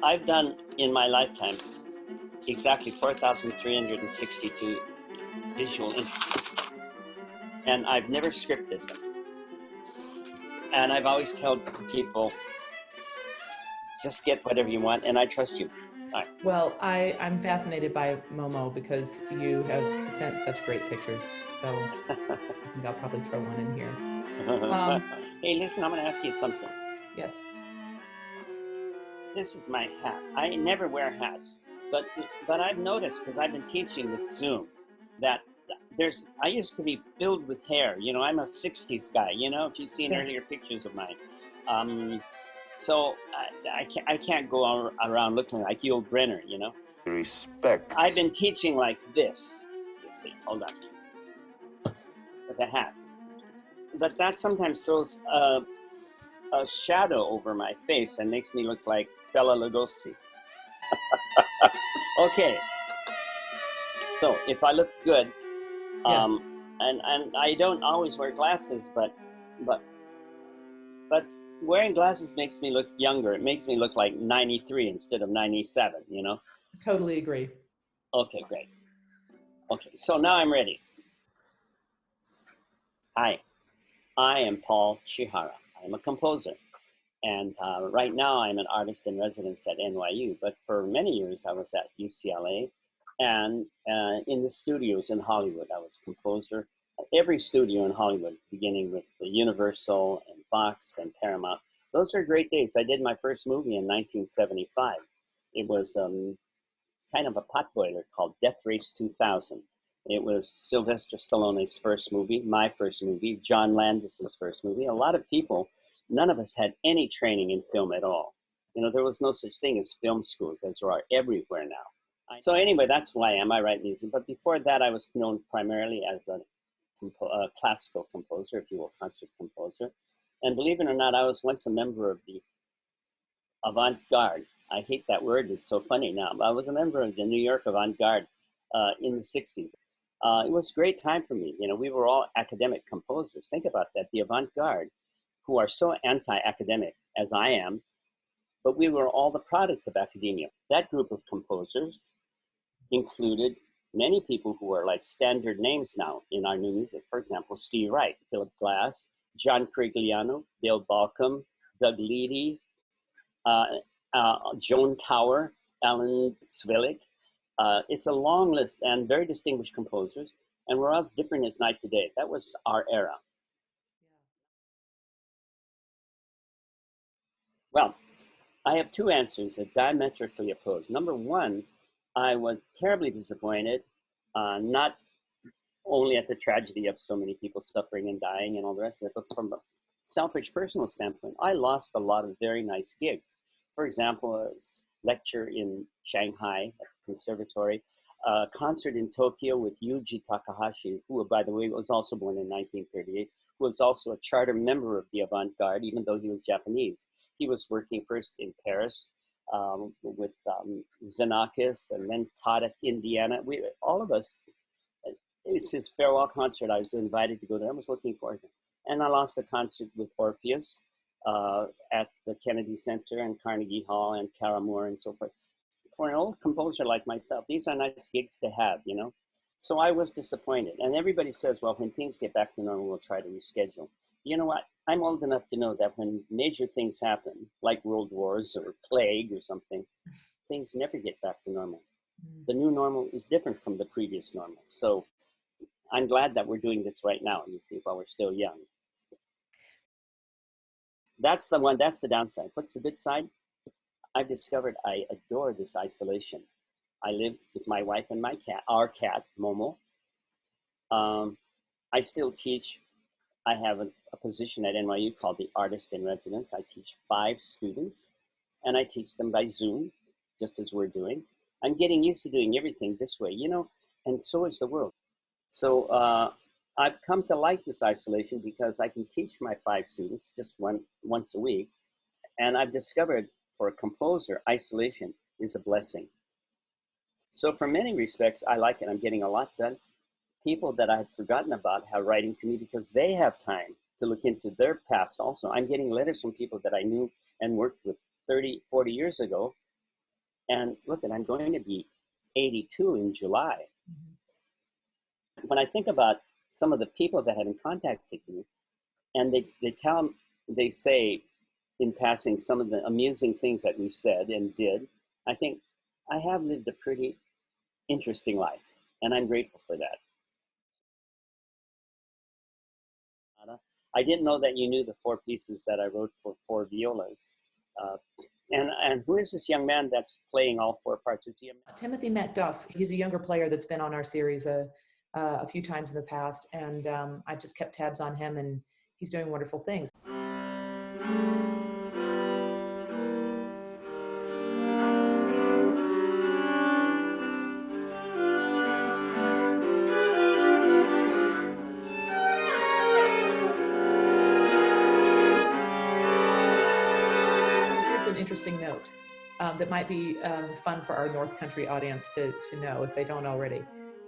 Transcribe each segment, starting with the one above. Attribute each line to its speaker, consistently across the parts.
Speaker 1: I've done in my lifetime exactly 4,362 visual interests, and I've never scripted them. And I've always told people, just get whatever you want, and I trust you.
Speaker 2: Well, I'm fascinated by Momo because you have sent such great pictures. So I think I'll probably throw one in here.
Speaker 1: Hey, listen, I'm going to ask you something.
Speaker 2: Yes.
Speaker 1: This is my hat. I never wear hats, but I've noticed, because I've been teaching with Zoom, that I used to be filled with hair. You know, I'm a 60s guy, you know, if you've seen earlier pictures of mine. So I can't go around looking like Yul Brynner, you know.
Speaker 3: Respect.
Speaker 1: I've been teaching like this. Let's see, hold on. With a hat. But that sometimes throws a shadow over my face and makes me look like Bela Lugosi. Okay. So if I look good, and I don't always wear glasses, but wearing glasses makes me look younger. It makes me look like 93 instead of 97, you know?
Speaker 2: Totally agree.
Speaker 1: Okay, great. Okay, so now I'm ready. Hi, I am Paul Chihara. I'm a composer. And right now I'm an artist in residence at NYU, but for many years I was at UCLA and in the studios in Hollywood. I was composer at every studio in Hollywood, beginning with the Universal and Fox and Paramount. Those are great days. I did my first movie in 1975. It was kind of a potboiler called Death Race 2000. It was Sylvester Stallone's first movie, my first movie, John Landis's first movie. A lot of people, none of us had any training in film at all. You know, there was no such thing as film schools, as there are everywhere now. So anyway, that's who I am. I write music. But before that, I was known primarily as a classical composer, if you will, concert composer. And believe it or not, I was once a member of the avant-garde. I hate that word. It's so funny now. I was a member of the New York avant-garde in the 60s. It was a great time for me. You know, we were all academic composers. Think about that. The avant-garde, who are so anti-academic as I am, but we were all the product of academia. That group of composers included many people who are like standard names now in our new music. For example, Steve Wright, Philip Glass, John Crigliano, Bill Balcom, Doug Leedy, Joan Tower, Alan Swillig. It's a long list and very distinguished composers, and we're as different as night to day. That was our era. Well, I have two answers that diametrically opposed. Number one, I was terribly disappointed, not only at the tragedy of so many people suffering and dying and all the rest of it, but from a selfish personal standpoint, I lost a lot of very nice gigs. For example, a lecture in Shanghai at the conservatory, a concert in Tokyo with Yuji Takahashi, who, by the way, was also born in 1938, who was also a charter member of the avant-garde, even though he was Japanese. He was working first in Paris with Xenakis and then taught at Indiana. All of us, it's his farewell concert. I was invited to go there. I was looking forward to it. And I lost a concert with Orpheus at the Kennedy Center and Carnegie Hall and Caramore and so forth. For an old composer like myself, these are nice gigs to have, you know? So I was disappointed. And everybody says, well, when things get back to normal, we'll try to reschedule. You know what? I'm old enough to know that when major things happen, like world wars or plague or something, things never get back to normal. The new normal is different from the previous normal. So I'm glad that we're doing this right now, you see, while we're still young. That's the one, that's the downside. What's the good side? I've discovered I adore this isolation. I live with my wife and my cat, our cat, Momo. I still teach. I have a position at NYU called the Artist in Residence. I teach 5 students, and I teach them by Zoom, just as we're doing. I'm getting used to doing everything this way, you know, and so is the world. So I've come to like this isolation because I can teach my 5 students just once a week. And I've discovered for a composer, isolation is a blessing. So for many respects, I like it. I'm getting a lot done. People that I had forgotten about are writing to me because they have time to look into their past also. I'm getting letters from people that I knew and worked with 30, 40 years ago And look, I'm going to be 82 in July.
Speaker 2: Mm-hmm.
Speaker 1: When I think about some of the people that have contacted me, and they say in passing some of the amusing things that we said and did, I think I have lived a pretty interesting life, and I'm grateful for that. I didn't know that you knew the 4 pieces that I wrote for 4 violas. And who is this young man that's playing all 4 parts? Is he
Speaker 2: Timothy MacDuff? He's a younger player that's been on our series a few times in the past, and I've just kept tabs on him, and he's doing wonderful things. Here's an interesting note that might be fun for our North Country audience to know if they don't already.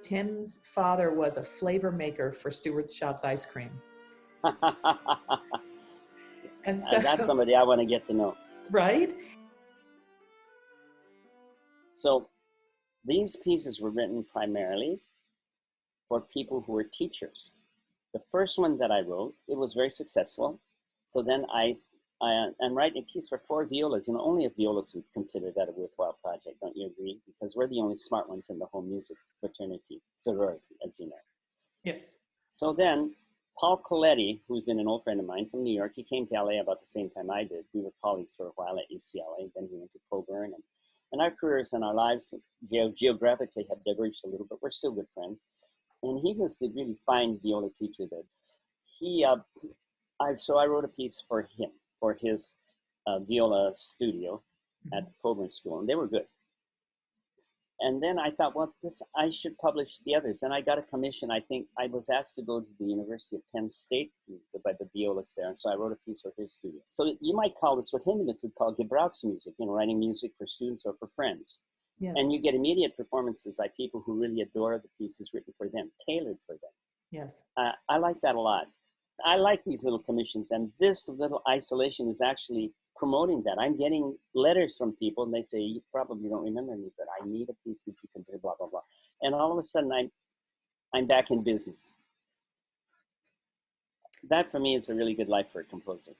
Speaker 2: Tim's father was a flavor maker for Stewart's Shops ice cream. And so
Speaker 1: that's somebody I want to get to know.
Speaker 2: Right?
Speaker 1: So these pieces were written primarily for people who were teachers. The first one that I wrote, it was very successful. So then I'm writing a piece for 4 violas. You know, only a violist would consider that a worthwhile project, don't you agree? Because we're the only smart ones in the whole music fraternity, sorority, as you know.
Speaker 2: Yes.
Speaker 1: So then Paul Coletti, who's been an old friend of mine from New York, he came to LA about the same time I did. We were colleagues for a while at UCLA. Then he went to Coburn. And our careers and our lives geographically have diverged a little, but we're still good friends. And he was the really fine viola teacher that so I wrote a piece for him, for his viola studio at the Coburn School, and they were good. And then I thought, well, I should publish the others. And I got a commission. I think I was asked to go to the University of Penn State by the violist there. And so I wrote a piece for his studio. So you might call this what Hindemith would call Gebrauchsmusik, writing music for students or for friends.
Speaker 2: Yes.
Speaker 1: And you get immediate performances by people who really adore the pieces written for them, tailored for them.
Speaker 2: Yes.
Speaker 1: I like that a lot. I like these little commissions. And this little isolation is actually promoting that. I'm getting letters from people, and they say, you probably don't remember me, but I need a piece that you consider blah, blah, blah. And all of a sudden, I'm back in business. That, for me, is a really good life for a composer.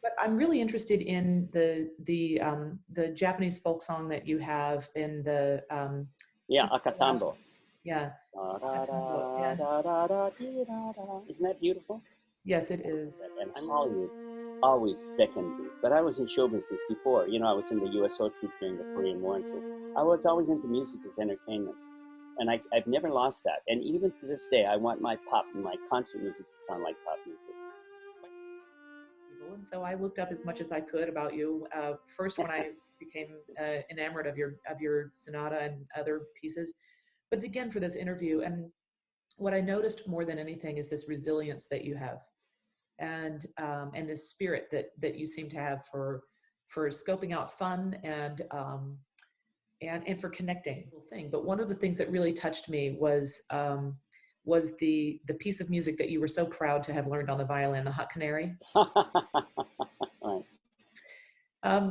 Speaker 2: But I'm really interested in the Japanese folk song that you have in the
Speaker 1: Akatambo.
Speaker 2: Yeah.
Speaker 1: Isn't that beautiful?
Speaker 2: Yes, it is.
Speaker 1: And Hollywood always beckoned me. But I was in show business before. I was in the USO troupe during the Korean War, and so I was always into music as entertainment. And I've never lost that. And even to this day, I want my concert music to sound like pop music.
Speaker 2: And so I looked up as much as I could about you. First, when I became enamored of your sonata and other pieces, but again for this interview. And what I noticed more than anything is this resilience that you have, and this spirit that you seem to have for scoping out fun and for connecting. But one of the things that really touched me was the piece of music that you were so proud to have learned on the violin, the Hot Canary.
Speaker 1: Right.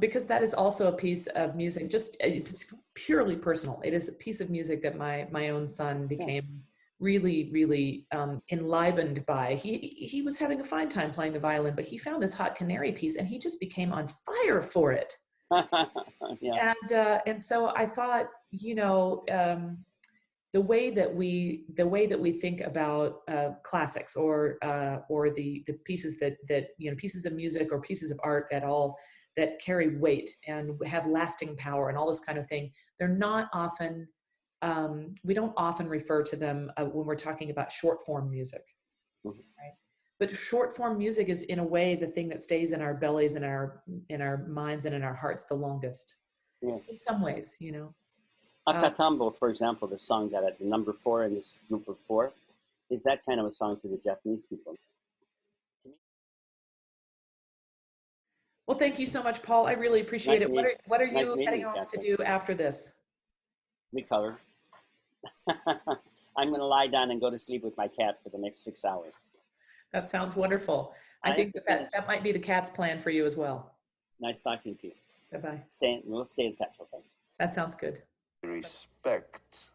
Speaker 2: Because that is also a piece of music, it's purely personal. It is a piece of music that my own son became really, really enlivened by. He was having a fine time playing the violin, but he found this Hot Canary piece and he just became on fire for it.
Speaker 1: Yeah.
Speaker 2: And so I thought, the way that we think about classics or the pieces that pieces of music or pieces of art at all that carry weight and have lasting power and all this kind of thing, they're not often we don't often refer to them when we're talking about short form music.
Speaker 1: Mm-hmm.
Speaker 2: Right? But short form music is, in a way, the thing that stays in our bellies and in our minds and in our hearts the longest.
Speaker 1: Yeah.
Speaker 2: In some ways,
Speaker 1: Akatambo, for example, the song that at the number 4 in this group of 4, is that kind of a song to the Japanese people. To me.
Speaker 2: Well, thank you so much, Paul. I really appreciate it. What are you heading off to do after this?
Speaker 1: Recover. I'm going to lie down and go to sleep with my cat for the next 6 hours.
Speaker 2: That sounds wonderful. I
Speaker 1: I have
Speaker 2: think
Speaker 1: to
Speaker 2: that
Speaker 1: finish.
Speaker 2: that might be the cat's plan for you as well.
Speaker 1: Nice talking to you.
Speaker 2: Bye bye.
Speaker 1: We'll stay in touch, okay?
Speaker 2: That sounds good.
Speaker 3: Respect